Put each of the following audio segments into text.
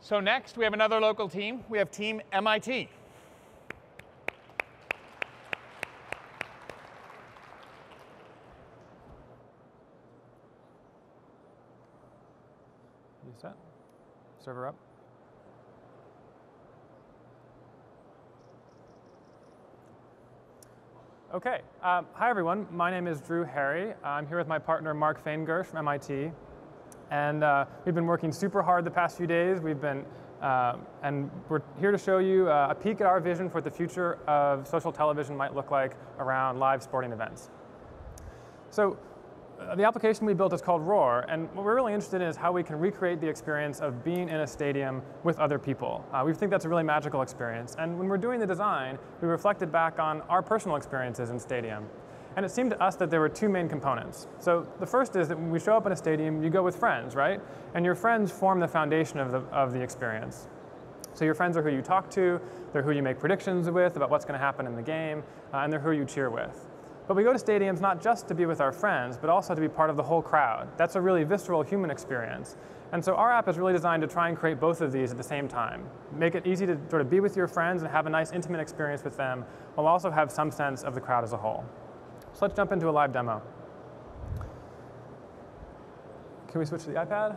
So next, we have another local team. We have Team MIT. You set? Server up. OK. Hi, everyone. My name is Drew Harry. I'm here with my partner, Mark Faingersh from MIT. And we've been working super hard the past few days. And we're here to show you a peek at our vision for what the future of social television might look like around live sporting events. So the application we built is called Roar. And what we're really interested in is how we can recreate the experience of being in a stadium with other people. We think that's a really magical experience. And when we're doing the design, we reflected back on our personal experiences in stadium. And it seemed to us that there were two main components. So the first is that when we show up in a stadium, you go with friends, right? And your friends form the foundation of the experience. So your friends are who you talk to, they're who you make predictions with about what's going to happen in the game, and they're who you cheer with. But we go to stadiums not just to be with our friends, but also to be part of the whole crowd. That's a really visceral human experience. And so our app is really designed to try and create both of these at the same time. Make it easy to sort of be with your friends and have a nice intimate experience with them, while also have some sense of the crowd as a whole. So let's jump into a live demo. Can we switch to the iPad?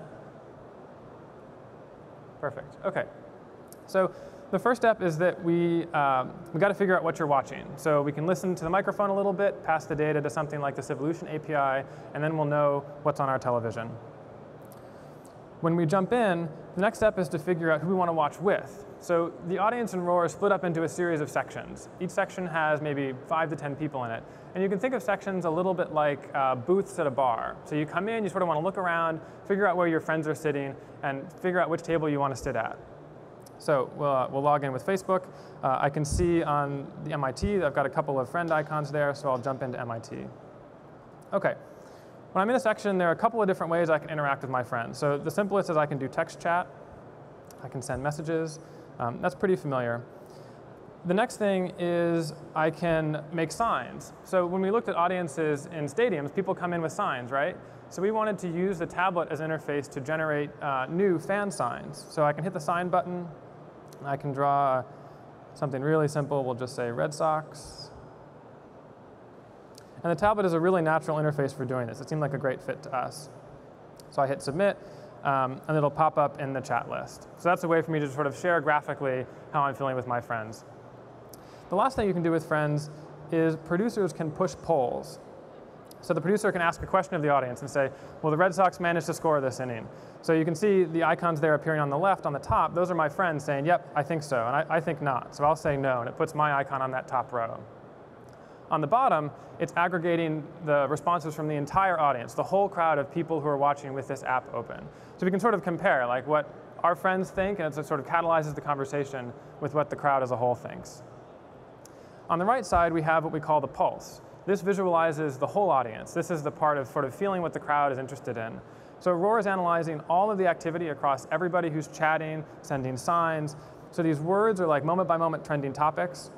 Perfect. OK. So the first step is that we got to figure out what you're watching. So we can listen to the microphone a little bit, pass the data to something like the Civolution API, and then we'll know what's on our television. When we jump in, the next step is to figure out who we want to watch with. So the audience in Roar is split up into a series of sections. Each section has maybe 5 to 10 people in it. And you can think of sections a little bit like booths at a bar. So you come in, you sort of want to look around, figure out where your friends are sitting, and figure out which table you want to sit at. So we'll log in with Facebook. I can see on the MIT, I've got a couple of friend icons there, so I'll jump into MIT. OK. When I'm in a section, there are a couple of different ways I can interact with my friends. So the simplest is I can do text chat. I can send messages. That's pretty familiar. The next thing is I can make signs. So when we looked at audiences in stadiums, people come in with signs, right? So we wanted to use the tablet as an interface to generate new fan signs. So I can hit the sign button. I can draw something really simple. We'll just say Red Sox. And the tablet is a really natural interface for doing this. It seemed like a great fit to us. So I hit Submit, and it'll pop up in the chat list. So that's a way for me to sort of share graphically how I'm feeling with my friends. The last thing you can do with friends is producers can push polls. So the producer can ask a question of the audience and say, well, the Red Sox managed to score this inning. So you can see the icons there appearing on the left on the top. Those are my friends saying, yep, I think so, and I think not. So I'll say no, and it puts my icon on that top row. On the bottom, it's aggregating the responses from the entire audience, the whole crowd of people who are watching with this app open. So we can sort of compare like what our friends think, and it sort of catalyzes the conversation with what the crowd as a whole thinks. On the right side, we have what we call the pulse. This visualizes the whole audience. This is the part of sort of feeling what the crowd is interested in. So Roar is analyzing all of the activity across everybody who's chatting, sending signs. So these words are like moment-by-moment trending topics.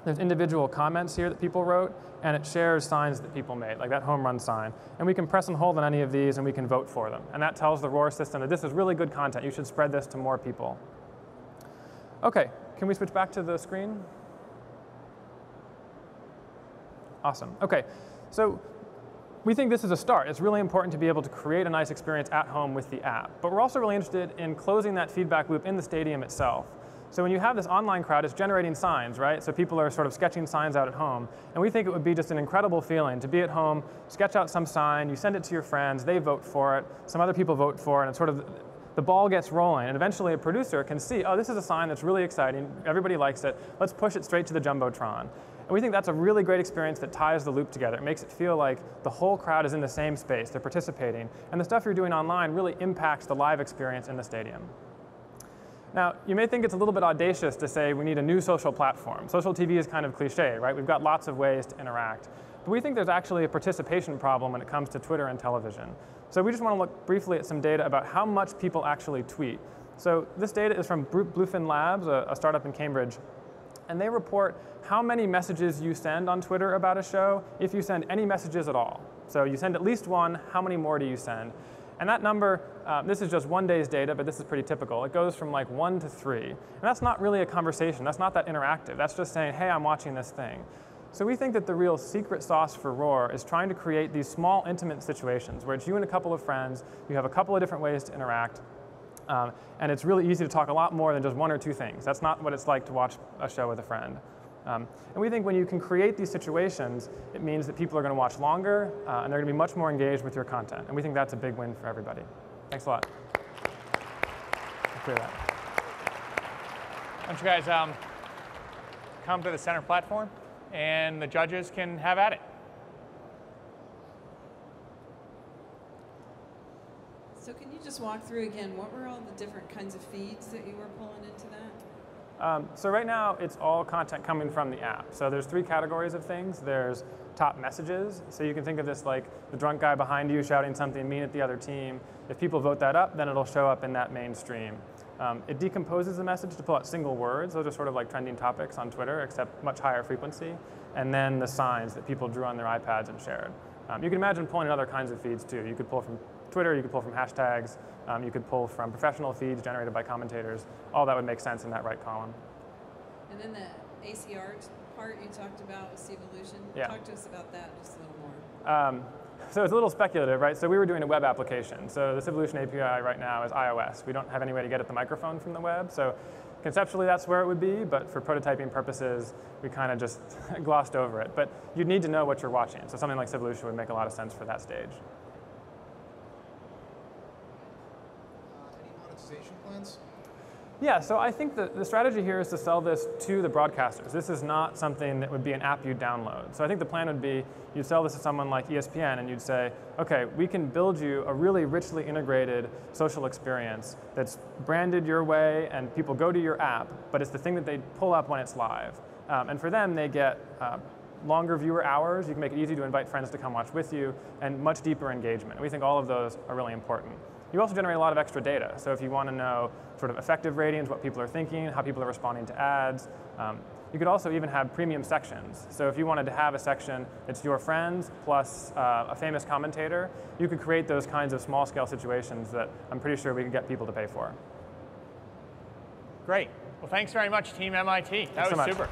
There's individual comments here that people wrote, and it shares signs that people made, like that home run sign. And we can press and hold on any of these, and we can vote for them. And that tells the Roar system that this is really good content. You should spread this to more people. OK, can we switch back to the screen? Awesome. OK, so we think this is a start. It's really important to be able to create a nice experience at home with the app. But we're also really interested in closing that feedback loop in the stadium itself. So when you have this online crowd, it's generating signs, right? So people are sort of sketching signs out at home. And we think it would be just an incredible feeling to be at home, sketch out some sign, you send it to your friends, they vote for it, some other people vote for it, and sort of the ball gets rolling. And eventually a producer can see, oh, this is a sign that's really exciting, everybody likes it, let's push it straight to the Jumbotron. And we think that's a really great experience that ties the loop together. It makes it feel like the whole crowd is in the same space, they're participating, and the stuff you're doing online really impacts the live experience in the stadium. Now, you may think it's a little bit audacious to say we need a new social platform. Social TV is kind of cliche, right? We've got lots of ways to interact. But we think there's actually a participation problem when it comes to Twitter and television. So we just want to look briefly at some data about how much people actually tweet. So this data is from Bluefin Labs, a startup in Cambridge. And they report how many messages you send on Twitter about a show if you send any messages at all. So you send at least one, how many more do you send? And that number, this is just one day's data, but this is pretty typical. It goes from like 1 to 3. And that's not really a conversation. That's not that interactive. That's just saying, hey, I'm watching this thing. So we think that the real secret sauce for Roar is trying to create these small, intimate situations where it's you and a couple of friends, you have a couple of different ways to interact, and it's really easy to talk a lot more than just 1 or 2 things. That's not what it's like to watch a show with a friend. And we think when you can create these situations, it means that people are going to watch longer, and they're going to be much more engaged with your content. And we think that's a big win for everybody. Thanks a lot. I'll clear that. Why don't you guys come to the center platform, and the judges can have at it. So can you just walk through again, what were all the different kinds of feeds that you were pulling into that? So right now, it's all content coming from the app. So there's 3 categories of things. There's top messages. So you can think of this like the drunk guy behind you shouting something mean at the other team. If people vote that up, then it'll show up in that main stream. It decomposes the message to pull out single words. Those are sort of like trending topics on Twitter, except much higher frequency. And then the signs that people drew on their iPads and shared. You can imagine pulling in other kinds of feeds too. You could pull from Twitter, you could pull from hashtags, you could pull from professional feeds generated by commentators. All that would make sense in that right column. And then the ACR part you talked about with Sevolution. Yeah. Talk to us about that just a little more. So it's a little speculative, right? So we were doing a web application. So the Sevolution API right now is iOS. We don't have any way to get at the microphone from the web. So conceptually, that's where it would be. But for prototyping purposes, we kind of just glossed over it. But you'd need to know what you're watching. So something like Sevolution would make a lot of sense for that stage. Any monetization plans? Yeah, so I think the strategy here is to sell this to the broadcasters. This is not something that would be an app you'd download. So I think the plan would be you'd sell this to someone like ESPN and you'd say, okay, we can build you a really richly integrated social experience that's branded your way and people go to your app, but it's the thing that they pull up when it's live. And for them, they get longer viewer hours. You can make it easy to invite friends to come watch with you and much deeper engagement. We think all of those are really important. You also generate a lot of extra data. So if you want to know sort of effective ratings, what people are thinking, how people are responding to ads, you could also even have premium sections. So if you wanted to have a section that's your friends plus a famous commentator, you could create those kinds of small-scale situations that I'm pretty sure we could get people to pay for. Great. Well, thanks very much, Team MIT. That was super.